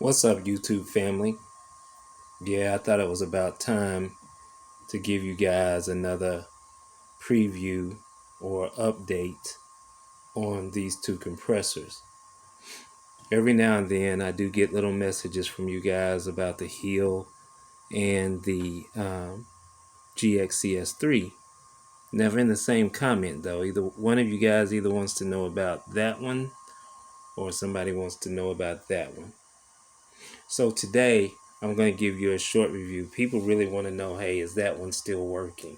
What's up, YouTube family? Yeah, I thought it was about time to give you guys another preview or update on these two compressors. Every now and then I do get little messages from you guys about the heel and the GX CS3. Never in the same comment though. Either one of you guys either wants to know about that one or somebody wants to know about that one. So today I'm going to give you a short review. People really want to know, hey, is that one still working?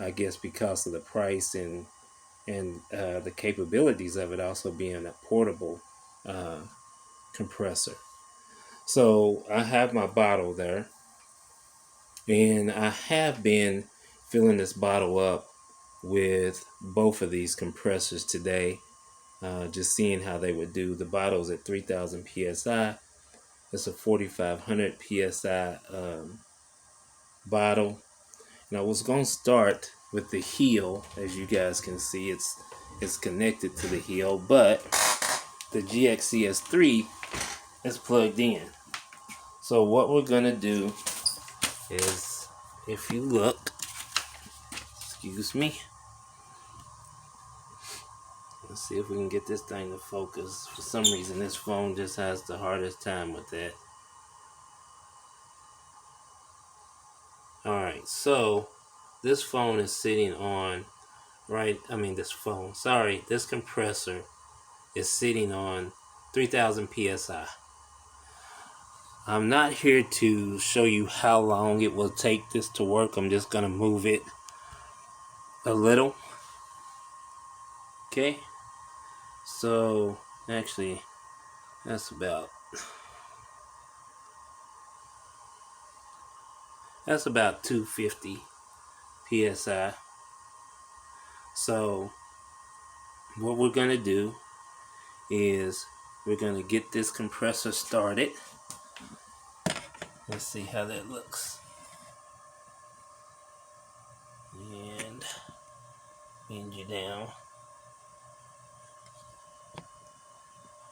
I guess because of the price and the capabilities of it also being a portable uh, compressor. So I have my bottle there, and I have been filling this bottle up with both of these compressors today, just seeing how they would do. The bottle's at 3,000 psi. It's a 4,500 psi bottle, and I was going to start with the heel. As you guys can see, it's connected to the heel, but the GX CS3 is plugged in. So what we're going to do is, if you look, excuse me, let's see if we can get this thing to focus. For some reason this phone just has the hardest time with that. Alright, so this phone is sitting on this compressor is sitting on 3,000 psi. I'm not here to show you how long it will take this to work. I'm just going to move it a little. Okay, so actually that's about 250 psi. So what we're going to do is we're going to get this compressor started. Let's see how that looks. And bend you down.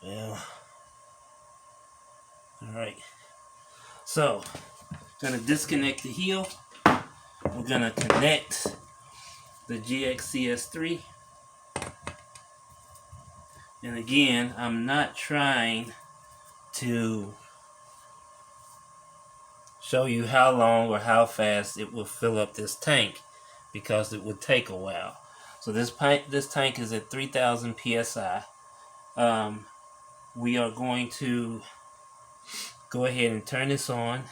Well, alright. So, gonna disconnect the heel. We're gonna connect the GX CS3. And again, I'm not trying to show you how long or how fast it will fill up this tank, because it would take a while. So this tank is at 3,000 psi. We are going to go ahead and turn this on.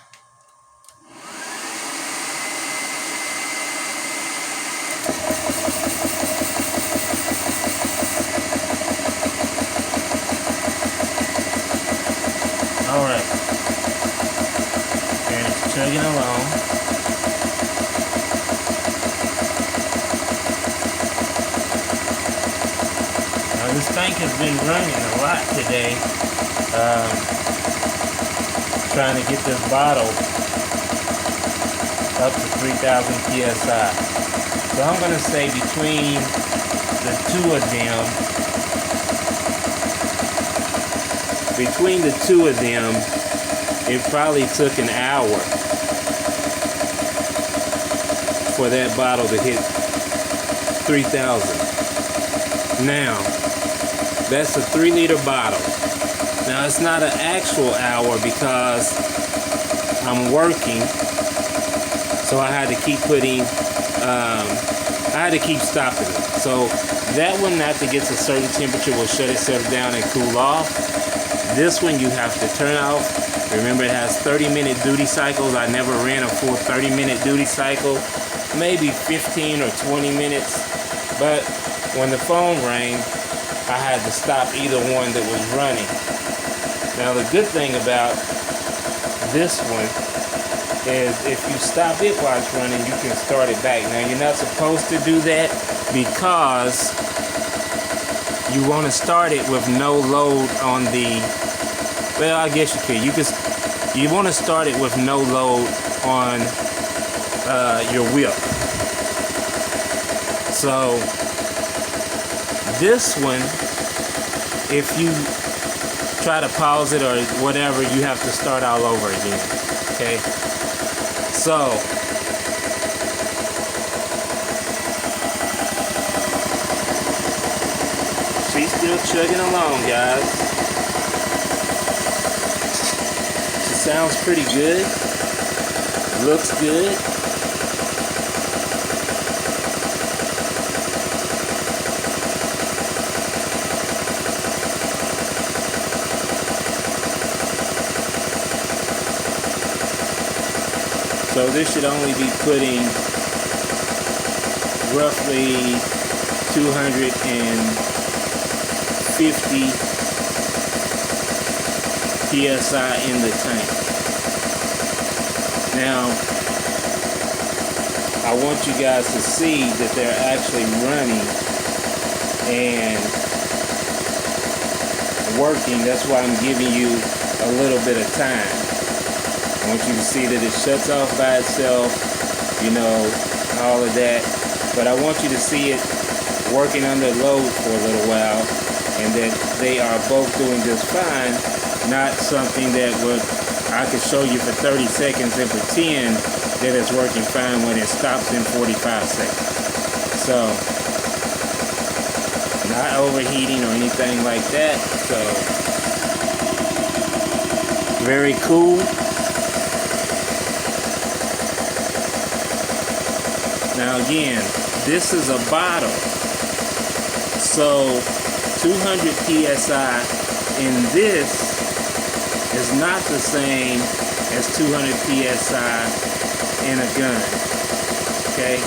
Alright, and it's chugging along. Now this tank has been running a lot today, trying to get this bottle up to 3,000 psi. So I'm going to say between the two of them, it probably took an hour for that bottle to hit 3,000. Now, that's a 3-liter bottle. Now, it's not an actual hour because I'm working, so I had to keep stopping it. So that one, after it gets a certain temperature, will shut itself down and cool off. This one you have to turn off. Remember, it has 30-minute duty cycles. I never ran a full 30-minute duty cycle, maybe 15 or 20 minutes. But when the phone rang, I had to stop either one that was running. Now the good thing about this one is if you stop it while it's running, you can start it back. Now you're not supposed to do that because you want to start it with no load on the, well, I guess you could. You want to start it with no load on your whip. So this one, if you try to pause it or whatever, you have to start all over again. Okay? So, she's still chugging along, guys. She sounds pretty good. Looks good. So this should only be putting roughly 250 psi in the tank. Now, I want you guys to see that they're actually running and working. That's why I'm giving you a little bit of time. I want you to see that it shuts off by itself, you know, all of that. But I want you to see it working under load for a little while, and that they are both doing just fine. Not something that I could show you for 30 seconds and pretend that it's working fine when it stops in 45 seconds. So, not overheating or anything like that. So, very cool. Now again, this is a bottle, so 200 psi in this is not the same as 200 psi in a gun, okay?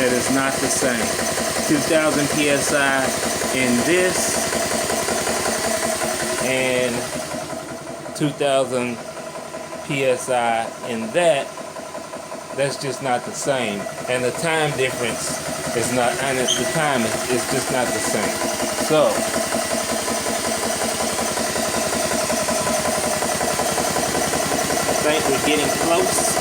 It is not the same. 2000 psi in this and 2000 psi in that. That's just not the same, and the time difference is not, and the time is just not the same. So, I think we're getting close.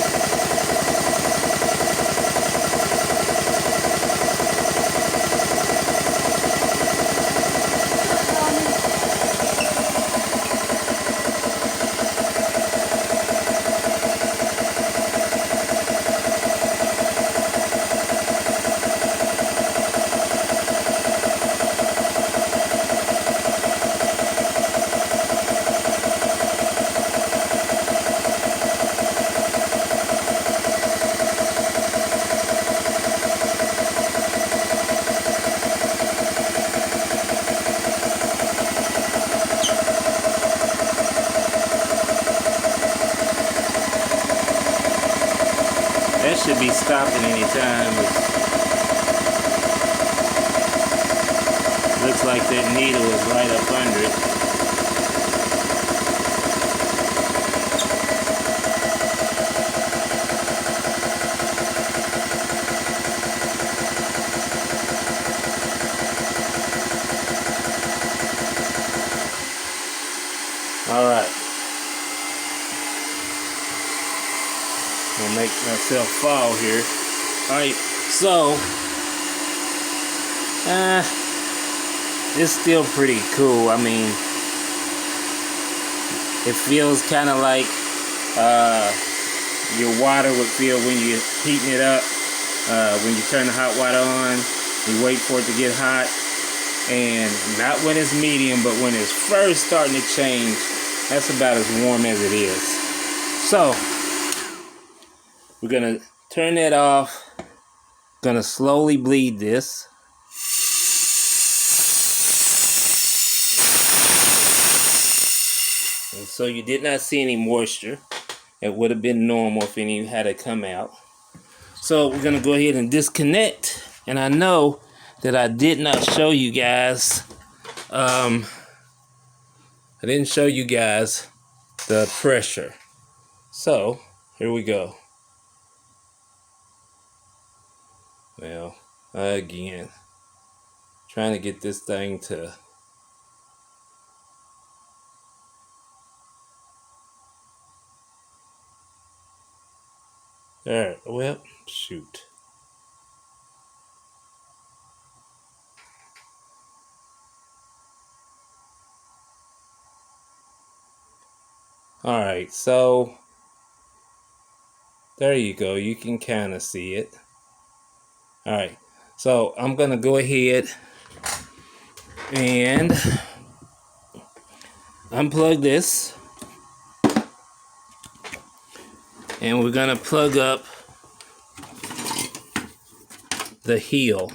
That should be stopping anytime. Looks like that needle is right up under it. All right. I'll make myself fall here. Alright, so it's still pretty cool. I mean, it feels kind of like your water would feel when you're heating it up. When you turn the hot water on, you wait for it to get hot, and not when it's medium, but when it's first starting to change, that's about as warm as it is. So we're gonna turn that off. Gonna slowly bleed this. And so you did not see any moisture. It would have been normal if any had it come out. So we're gonna go ahead and disconnect. And I know that I did not show you guys. I didn't show you guys the pressure. So here we go. Well, again, trying to get this thing to there. Well, shoot. Alright, so there you go. You can kind of see it. Alright, so I'm going to go ahead and unplug this. And we're going to plug up the heel.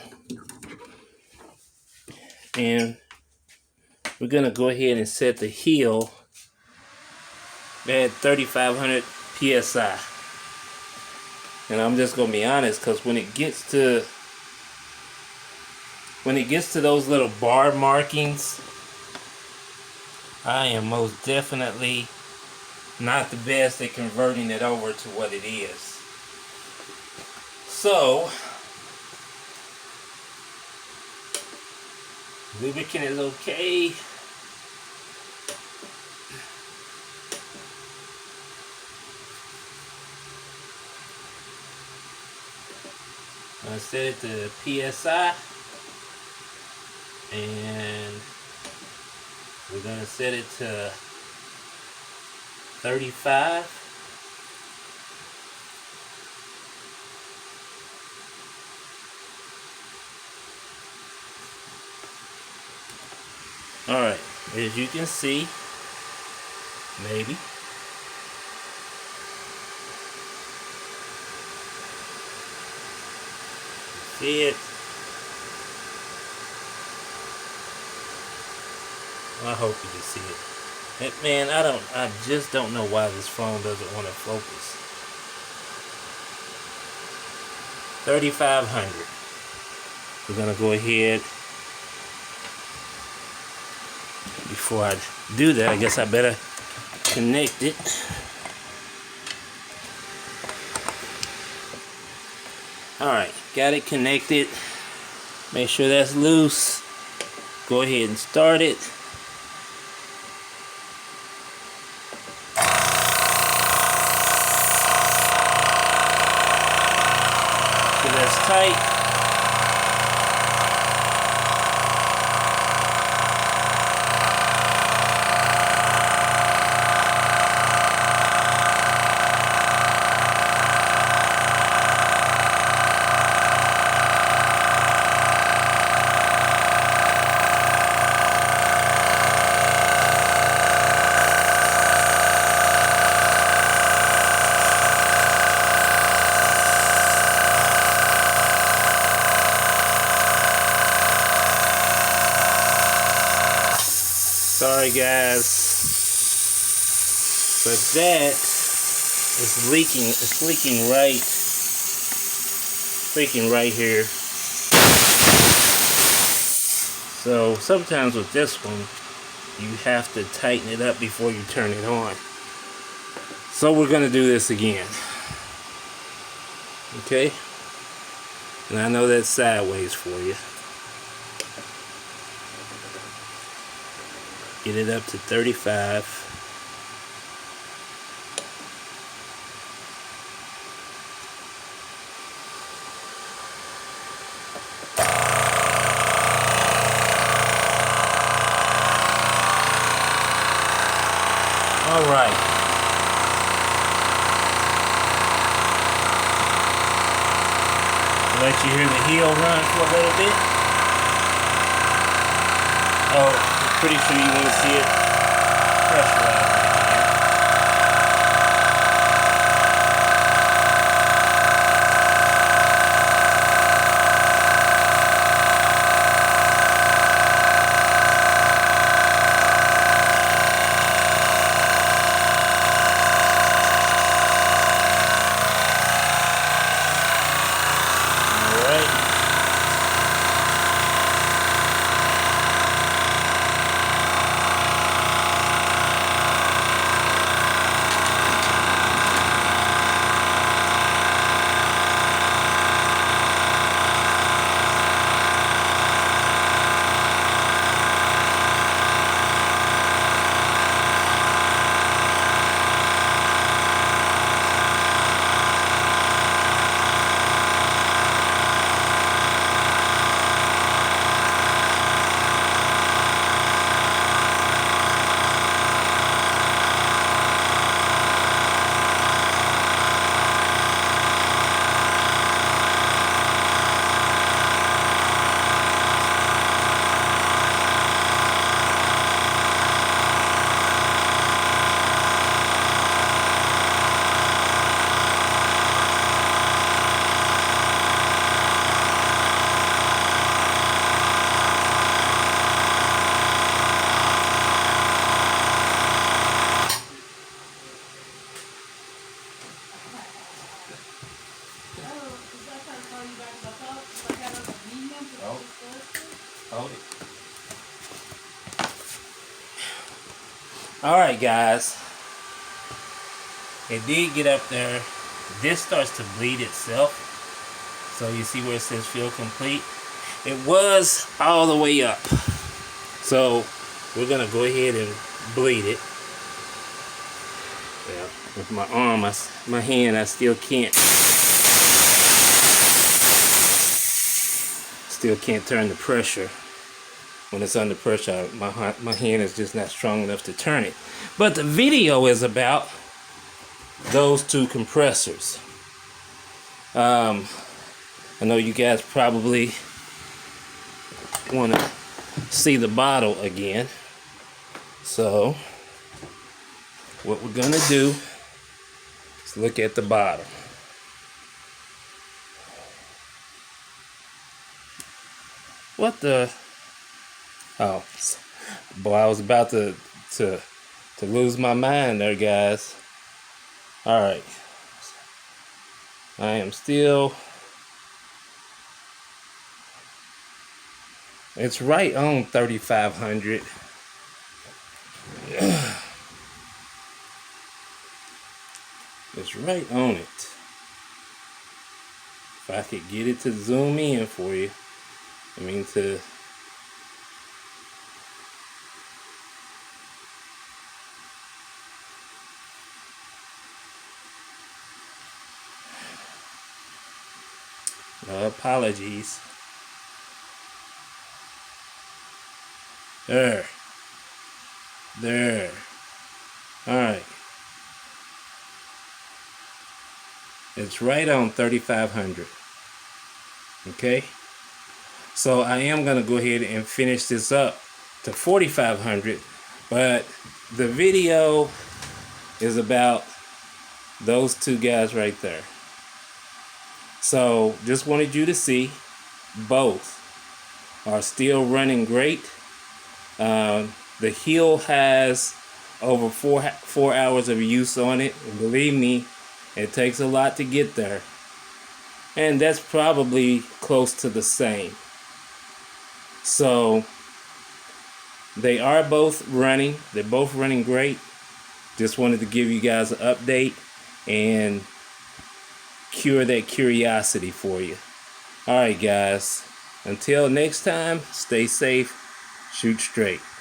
And we're going to go ahead and set the heel at 3,500 psi. And I'm just going to be honest, because when it gets to those little bar markings, I am most definitely not the best at converting it over to what it is. So, lubricant is okay. I'm going to set it to PSI. And we're going to set it to 35. Alright, as you can see, maybe, see it. I hope you can see it. Man, I just don't know why this phone doesn't want to focus. 3,500. We're gonna go ahead. Before I do that, I guess I better connect it. Alright, got it connected. Make sure that's loose. Go ahead and start it. So that's tight. Sorry guys, but that is leaking. It's leaking right here. So sometimes with this one, you have to tighten it up before you turn it on. So we're gonna do this again. Okay? And I know that's sideways for you. Get it up to 35. All right. Let you hear the heel run for a little bit. Oh. Pretty sure you want to see it pressurized. Alright guys, it did get up there. This starts to bleed itself. So you see where it says fill complete? It was all the way up. So we're gonna go ahead and bleed it. Yeah, with my arm, my hand, I still can't turn the pressure. When it's under pressure, my hand is just not strong enough to turn it. But the video is about those two compressors. I know you guys probably want to see the bottle again. So what we're gonna do is look at the bottle. What the? Oh, boy, I was about to lose my mind there, guys. All right, I am still. It's right on 3,500. It's right on it. If I could get it to zoom in for you, I mean to. No apologies. There. Alright. It's right on 3,500. Okay? So I am going to go ahead and finish this up to 4,500. But the video is about those two guys right there. So just wanted you to see both are still running great. The heel has over four hours of use on it. And believe me, it takes a lot to get there. And that's probably close to the same. So they are both running. They're both running great. Just wanted to give you guys an update and cure that curiosity for you. Alright guys, until next time, stay safe, shoot straight.